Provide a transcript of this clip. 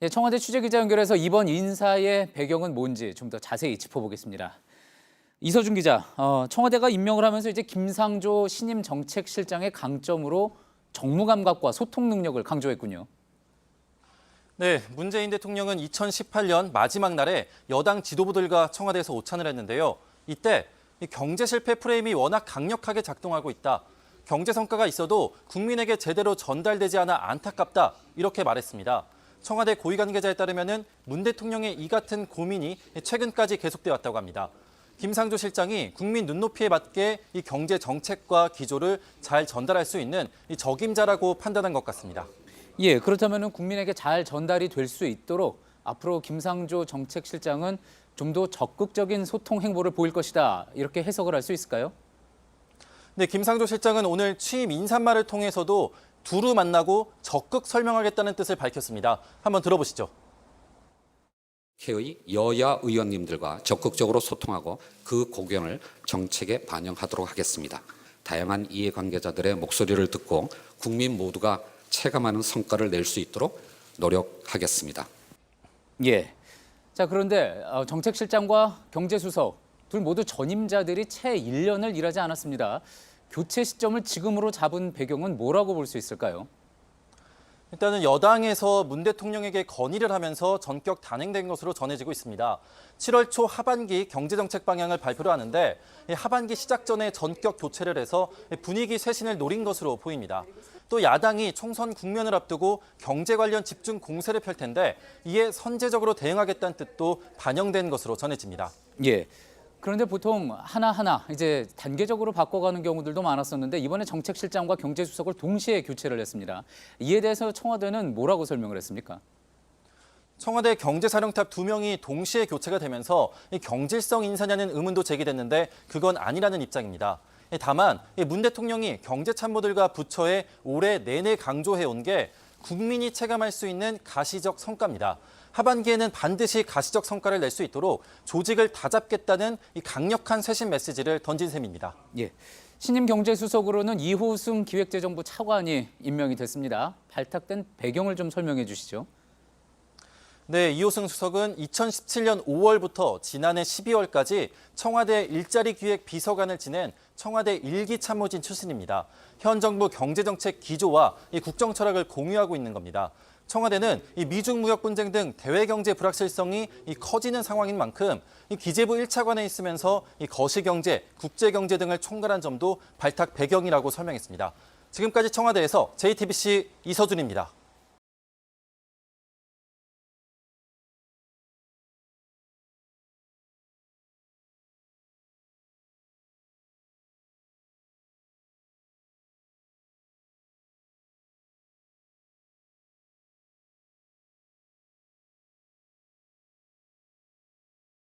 예, 청와대 취재기자 연결해서 이번 인사의 배경은 뭔지 좀 더 자세히 짚어보겠습니다. 이서준 기자, 청와대가 임명을 하면서 이제 김상조 신임 정책실장의 강점으로 정무 감각과 소통 능력을 강조했군요. 네, 문재인 대통령은 2018년 마지막 날에 여당 지도부들과 청와대에서 오찬을 했는데요. 이때 경제 실패 프레임이 워낙 강력하게 작동하고 있다. 경제 성과가 있어도 국민에게 제대로 전달되지 않아 안타깝다. 이렇게 말했습니다. 청와대 고위 관계자에 따르면 문 대통령의 이 같은 고민이 최근까지 계속돼 왔다고 합니다. 김상조 실장이 국민 눈높이에 맞게 이 경제 정책과 기조를 잘 전달할 수 있는 이 적임자라고 판단한 것 같습니다. 예, 그렇다면 국민에게 잘 전달이 될 수 있도록 앞으로 김상조 정책실장은 좀 더 적극적인 소통 행보를 보일 것이다. 이렇게 해석을 할 수 있을까요? 네, 김상조 실장은 오늘 취임 인사말을 통해서도 두루 만나고 적극 설명하겠다는 뜻을 밝혔습니다. 한번 들어보시죠. 국회의 여야 의원님들과 적극적으로 소통하고 그 고견을 정책에 반영하도록 하겠습니다. 다양한 이해관계자들의 목소리를 듣고 국민 모두가 체감하는 성과를 낼 수 있도록 노력하겠습니다. 예. 자, 그런데 정책실장과 경제수석 둘 모두 전임자들이 채 1년을 일하지 않았습니다. 교체 시점을 지금으로 잡은 배경은 뭐라고 볼 수 있을까요? 일단은 여당에서 문 대통령에게 건의를 하면서 전격 단행된 것으로 전해지고 있습니다. 7월 초 하반기 경제정책 방향을 발표를 하는데 하반기 시작 전에 전격 교체를 해서 분위기 쇄신을 노린 것으로 보입니다. 또 야당이 총선 국면을 앞두고 경제 관련 집중 공세를 펼 텐데 이에 선제적으로 대응하겠다는 뜻도 반영된 것으로 전해집니다. 예. 그런데 보통 하나하나 이제 단계적으로 바꿔가는 경우들도 많았었는데 이번에 정책실장과 경제수석을 동시에 교체를 했습니다. 이에 대해서 청와대는 뭐라고 설명을 했습니까? 청와대 경제사령탑 2명이 동시에 교체가 되면서 경질성 인사냐는 의문도 제기됐는데 그건 아니라는 입장입니다. 다만 문 대통령이 경제참모들과 부처에 올해 내내 강조해온 게 국민이 체감할 수 있는 가시적 성과입니다. 하반기에는 반드시 가시적 성과를 낼 수 있도록 조직을 다잡겠다는 이 강력한 쇄신 메시지를 던진 셈입니다. 예. 신임 경제수석으로는 이호승 기획재정부 차관이 임명이 됐습니다. 발탁된 배경을 좀 설명해 주시죠. 네, 이호승 수석은 2017년 5월부터 지난해 12월까지 청와대 일자리 기획 비서관을 지낸 청와대 1기 참모진 출신입니다. 현 정부 경제정책 기조와 이 국정 철학을 공유하고 있는 겁니다. 청와대는 이 미중 무역 분쟁 등 대외 경제 불확실성이 커지는 상황인 만큼 이 기재부 1차관에 있으면서 이 거시경제, 국제경제 등을 총괄한 점도 발탁 배경이라고 설명했습니다. 지금까지 청와대에서 JTBC 이서준입니다.